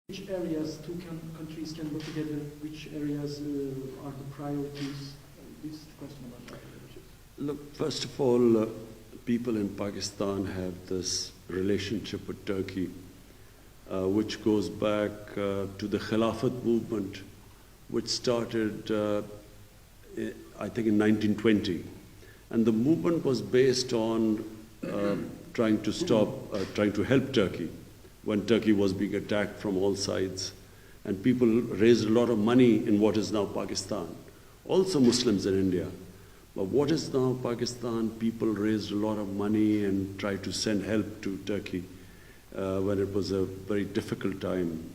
Which areas countries can go together? Which areas are the priorities? This is the question about that relationship. Look, first of all, people in Pakistan have this relationship with Turkey, which goes back to the Khilafat movement, which started, I think, in 1920. And the movement was based on trying to help Turkey when Turkey was being attacked from all sides. And people raised a lot of money in what is now Pakistan. Also Muslims in India. But what is now Pakistan, people raised a lot of money and tried to send help to Turkey when it was a very difficult time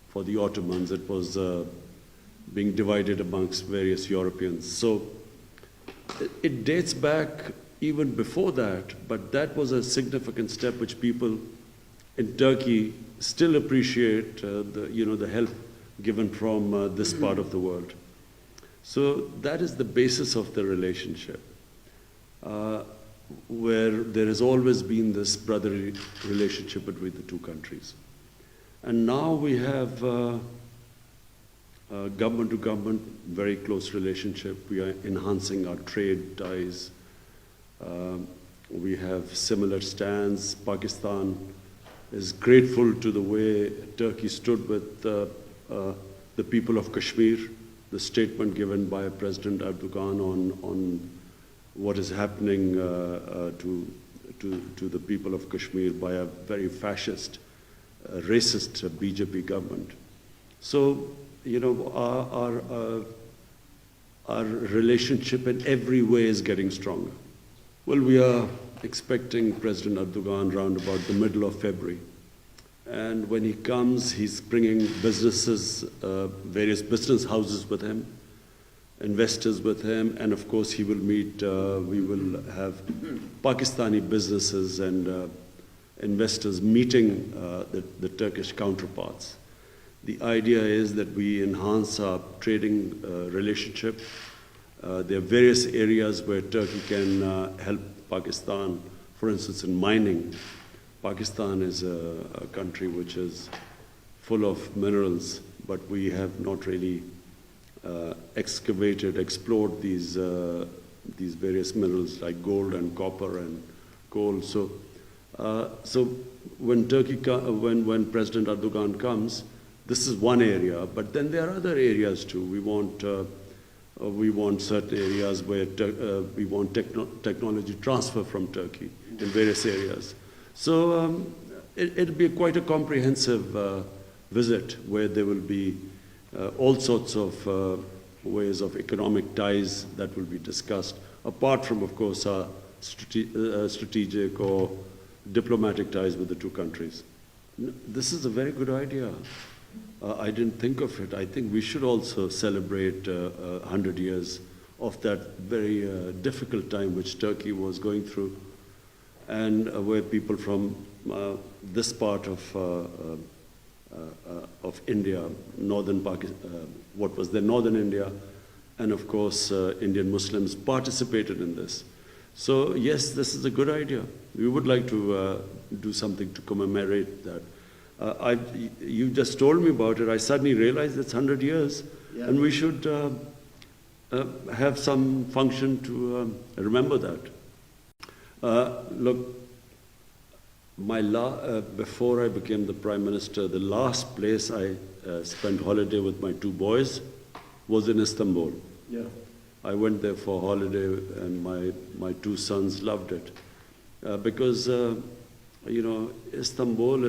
for the Ottomans. It was being divided amongst various Europeans. So it dates back even before that, but that was a significant step which people in Turkey still appreciate the help given from this part of the world. So that is the basis of the relationship, where there has always been this brotherly relationship between the two countries. And now we have government to government, very close relationship. We are enhancing our trade ties. We have similar stands. Pakistan is grateful to the way Turkey stood with the people of Kashmir, the statement given by President Erdogan on what is happening to the people of Kashmir by a very fascist, racist BJP government. So, our relationship in every way is getting stronger. Well, we are expecting President Erdogan around about the middle of February. And when he comes, he's bringing businesses, various business houses with him, investors with him, and of course he will meet, we will have Pakistani businesses and investors meeting the Turkish counterparts. The idea is that we enhance our trading relationship. There are various areas where Turkey can help Pakistan, for instance, in mining. Pakistan is a country which is full of minerals, but we have not really explored these various minerals like gold and copper and coal. So when President Erdogan comes, this is one area, but then there are other areas too. We want certain areas where we want technology transfer from Turkey in various areas. So it'll be quite a comprehensive visit where there will be all sorts of ways of economic ties that will be discussed, apart from, of course, our strategic or diplomatic ties with the two countries. This is a very good idea. I didn't think of it. I think we should also celebrate 100 years of that very difficult time which Turkey was going through, and where people from this part of India, northern Pakistan, what was then northern India, and of course Indian Muslims participated in this. So yes, this is a good idea. We would like to do something to commemorate that. You just told me about it. I suddenly realized it's 100 years, yeah. And we should have some function to remember that. Look, before I became the Prime Minister, the last place I spent holiday with my two boys was in Istanbul. Yeah. I went there for holiday, and my two sons loved it. Because, Istanbul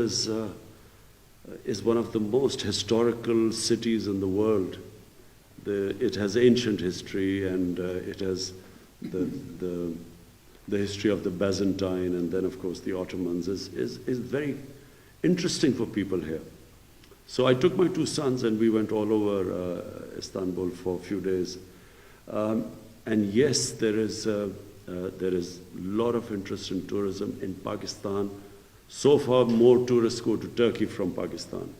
is one of the most historical cities in the world. It has ancient history, and it has the history of the Byzantine, and then of course the Ottomans is very interesting for people here. So I took my two sons and we went all over Istanbul for a few days. And yes, there is a lot of interest in tourism in Pakistan. So far, more tourists go to Turkey from Pakistan.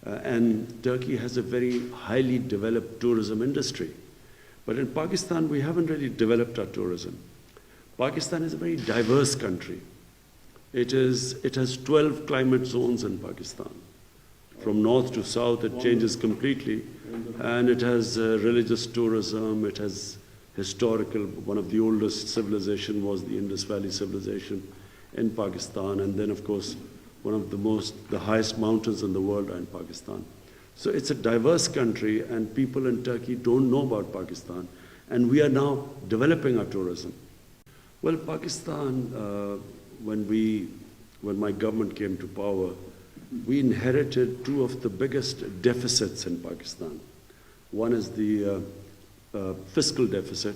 And Turkey has a very highly developed tourism industry. But in Pakistan, we haven't really developed our tourism. Pakistan is a very diverse country. It has 12 climate zones in Pakistan. from north to south, it changes completely. And it has religious tourism, it has historical, one of the oldest civilization was the Indus Valley civilization in Pakistan, and then of course one of the highest mountains in the world are in Pakistan. So it's a diverse country, and people in Turkey don't know about Pakistan, and we are now developing our tourism. Well, Pakistan, when my government came to power, we inherited two of the biggest deficits in Pakistan. One is the fiscal deficit,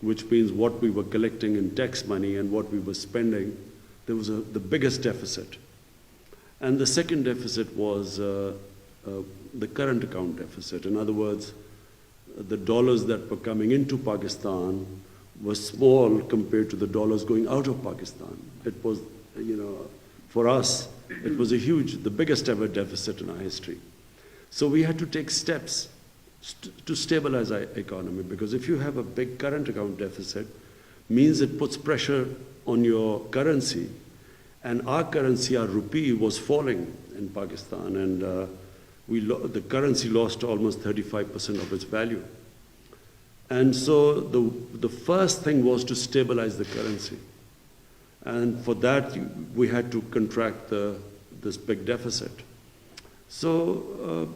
which means what we were collecting in tax money and what we were spending. There was the biggest deficit. And the second deficit was the current account deficit. In other words, the dollars that were coming into Pakistan were small compared to the dollars going out of Pakistan. It was, for us, it was the biggest ever deficit in our history. So we had to take steps to stabilize our economy, because if you have a big current account deficit, means it puts pressure on your currency. And our currency, our rupee, was falling in Pakistan, and the currency lost almost 35% of its value. And so the first thing was to stabilize the currency. And for that, we had to contract this big deficit. So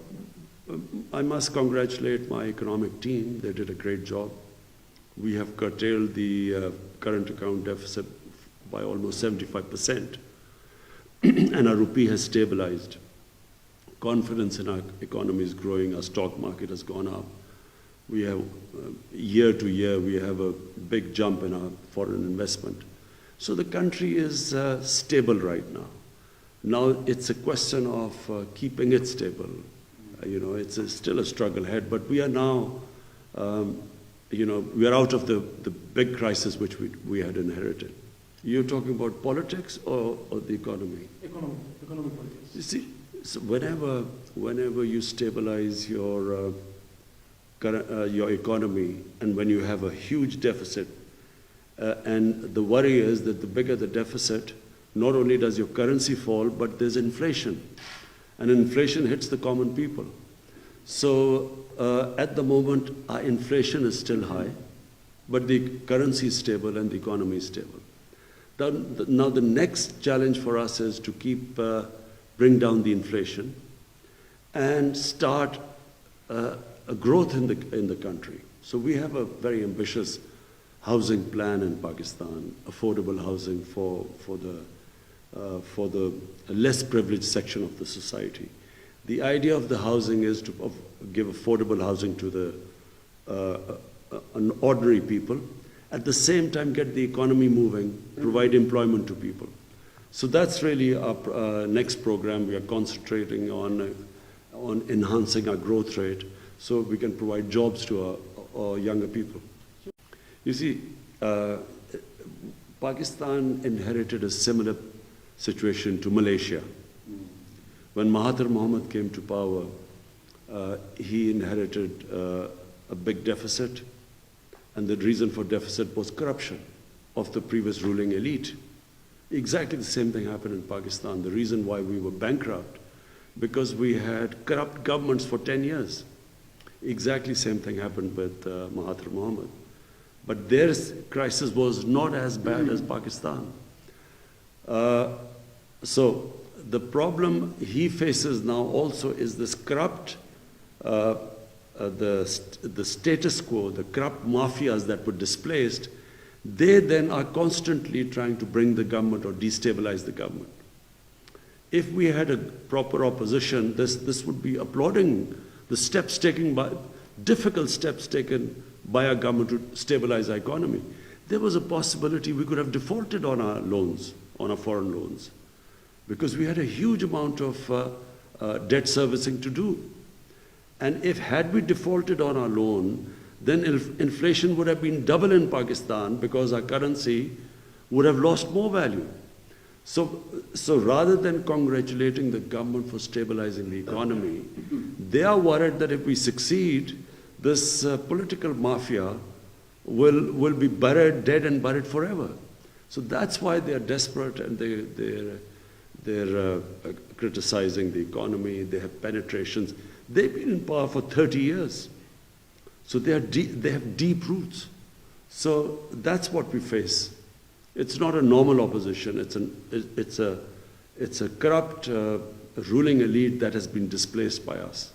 I must congratulate my economic team. They did a great job. We have curtailed the current account deficit by almost 75%. And our rupee has stabilized. Confidence in our economy is growing. Our stock market has gone up. We have, year to year, we have a big jump in our foreign investment. So the country is stable right now. Now it's a question of keeping it stable. It's still a struggle ahead, but we are now, we are out of the big crisis which we had inherited. You're talking about politics or the economy? Economic politics. You see, so whenever you stabilize your economy, and when you have a huge deficit, and the worry is that the bigger the deficit, not only does your currency fall, but there's inflation. And inflation hits the common people. So at the moment, our inflation is still high, but the currency is stable and the economy is stable. Now the next challenge for us is to bring down the inflation and start a growth in the country. So we have a very ambitious housing plan in Pakistan, affordable housing for the less privileged section of the society. The idea of the housing is to give affordable housing to an ordinary people, at the same time get the economy moving, provide employment to people. So that's really our next program. We are concentrating on enhancing our growth rate so we can provide jobs to our younger people. You see, Pakistan inherited a similar situation to Malaysia. When Mahathir Mohamad came to power, he inherited a big deficit, and the reason for deficit was corruption of the previous ruling elite. Exactly the same thing happened in Pakistan. The reason why we were bankrupt, because we had corrupt governments for 10 years. Exactly the same thing happened with Mahathir Mohamad. But their crisis was not as bad as Pakistan. So the problem he faces now also is this corrupt, the status quo, the corrupt mafias that were displaced. They then are constantly trying to bring the government or destabilize the government. If we had a proper opposition, this would be applauding the steps taken difficult steps taken by our government to stabilize our economy. There was a possibility we could have defaulted on our loans, on our foreign loans, because we had a huge amount of debt servicing to do. And had we defaulted on our loan, then inflation would have been double in Pakistan, because our currency would have lost more value. So rather than congratulating the government for stabilizing the economy, they are worried that if we succeed, this political mafia will be buried, dead and buried forever. So that's why they are desperate, and They're criticizing the economy. They have penetrations. They've been in power for 30 years. So they have deep roots. So that's what we face. It's not a normal opposition. It's a corrupt ruling elite that has been displaced by us.